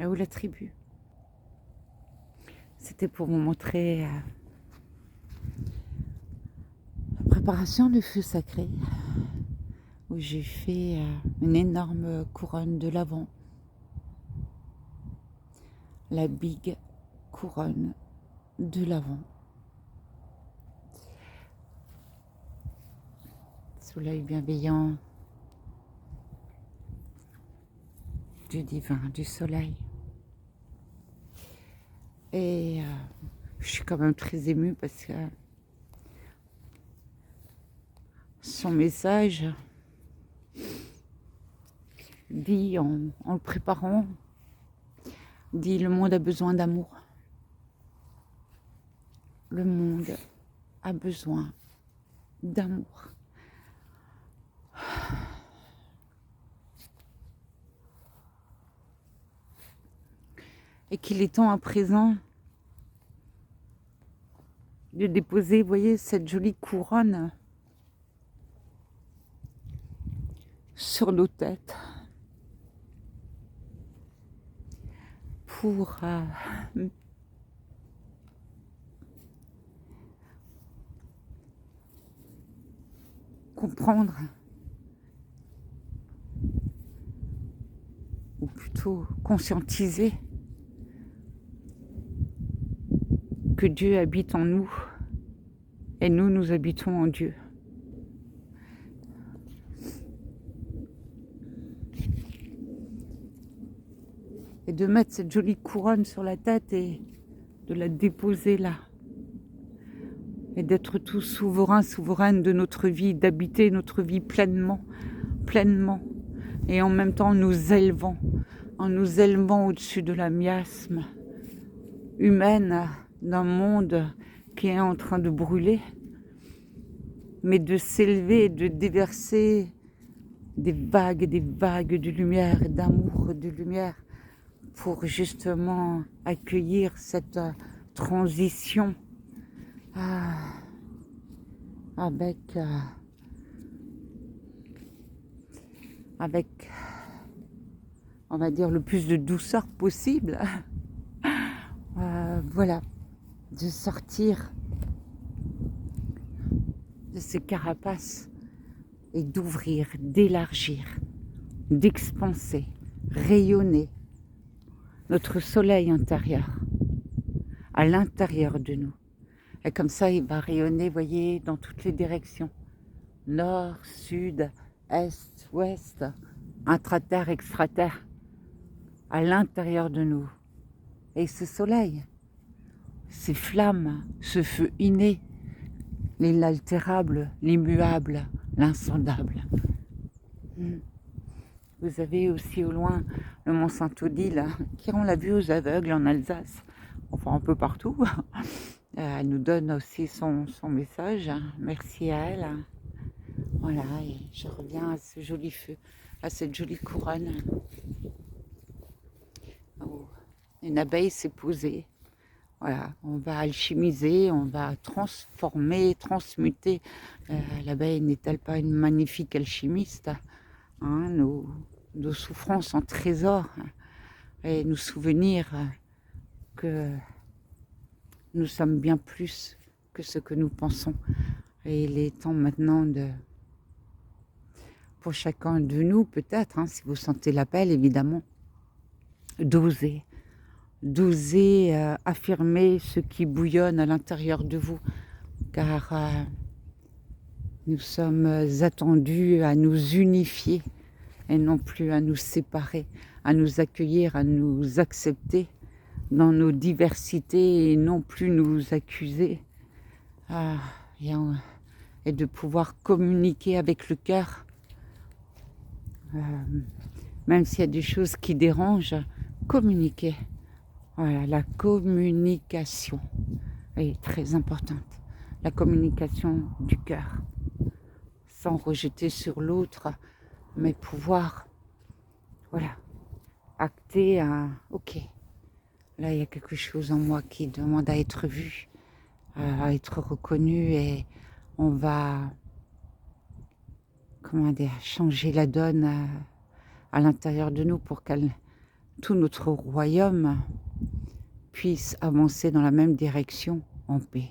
ou la tribu. C'était pour vous montrer la préparation du feu sacré, où j'ai fait une énorme couronne de l'Avent. La big couronne de l'Avent. Soleil bienveillant du divin, du soleil. Et je suis quand même très émue parce que son message dit, en le préparant, dit: le monde a besoin d'amour. Le monde a besoin d'amour. Et qu'il est temps à présent de déposer, vous voyez, cette jolie couronne sur nos têtes pour comprendre, ou plutôt conscientiser, que Dieu habite en nous et nous habitons en Dieu. Et de mettre cette jolie couronne sur la tête et de la déposer là. Et d'être tous souverains, souveraines de notre vie, d'habiter notre vie pleinement, pleinement. Et en même temps en nous élevant au-dessus de la miasme humaine d'un monde qui est en train de brûler, mais de s'élever, de déverser des vagues de lumière, d'amour, de lumière, pour justement accueillir cette transition avec, on va dire, le plus de douceur possible. Voilà, de sortir de ces carapaces et d'ouvrir, d'élargir, d'expanser, rayonner notre soleil intérieur, à l'intérieur de nous. Et comme ça, il va rayonner, vous voyez, dans toutes les directions. Nord, sud, est, ouest, intraterre, extraterre, à l'intérieur de nous. Et ce soleil, ces flammes, ce feu inné, l'inaltérable, l'immuable, l'insondable. Vous avez aussi au loin le mont Saint-Odile, qui rend la vue aux aveugles en Alsace, enfin un peu partout. Elle nous donne aussi son message. Merci à elle. Voilà, et je reviens à ce joli feu, à cette jolie couronne où une abeille s'est posée. Voilà, on va alchimiser, on va transformer, transmuter. L'abeille n'est-elle pas une magnifique alchimiste, hein, nos souffrances en trésor, et nous souvenir que nous sommes bien plus que ce que nous pensons. Et il est temps maintenant pour chacun de nous, peut-être, hein, si vous sentez l'appel, évidemment, d'oser affirmer ce qui bouillonne à l'intérieur de vous, car nous sommes attendus à nous unifier et non plus à nous séparer, à nous accueillir, à nous accepter dans nos diversités et non plus nous accuser, et de pouvoir communiquer avec le cœur, même s'il y a des choses qui dérangent, communiquer. Voilà, la communication est très importante. La communication du cœur, sans rejeter sur l'autre, mais pouvoir, voilà, acter ok, là il y a quelque chose en moi qui demande à être vu, à être reconnu, et on va, comment dire, changer la donne à l'intérieur de nous pour qu'elle tout notre royaume puisse avancer dans la même direction en paix.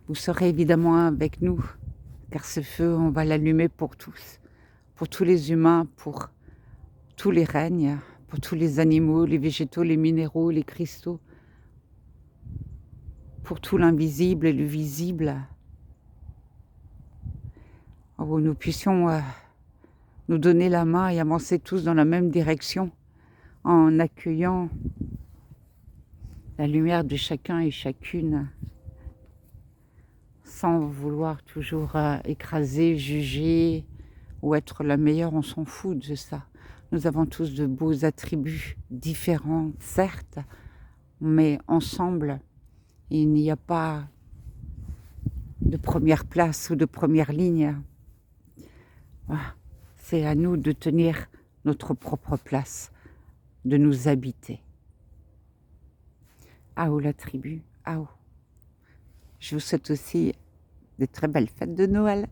Vous serez évidemment avec nous, car ce feu, on va l'allumer pour tous les humains, pour tous les règnes, pour tous les animaux, les végétaux, les minéraux, les cristaux, pour tout l'invisible et le visible, où nous puissions nous donner la main et avancer tous dans la même direction, en accueillant la lumière de chacun et chacune, sans vouloir toujours écraser, juger ou être la meilleure, on s'en fout de ça. Nous avons tous de beaux attributs différents, certes, mais ensemble, il n'y a pas de première place ou de première ligne. Voilà. C'est à nous de tenir notre propre place, de nous habiter. Ao la tribu, Ao. Je vous souhaite aussi de très belles fêtes de Noël.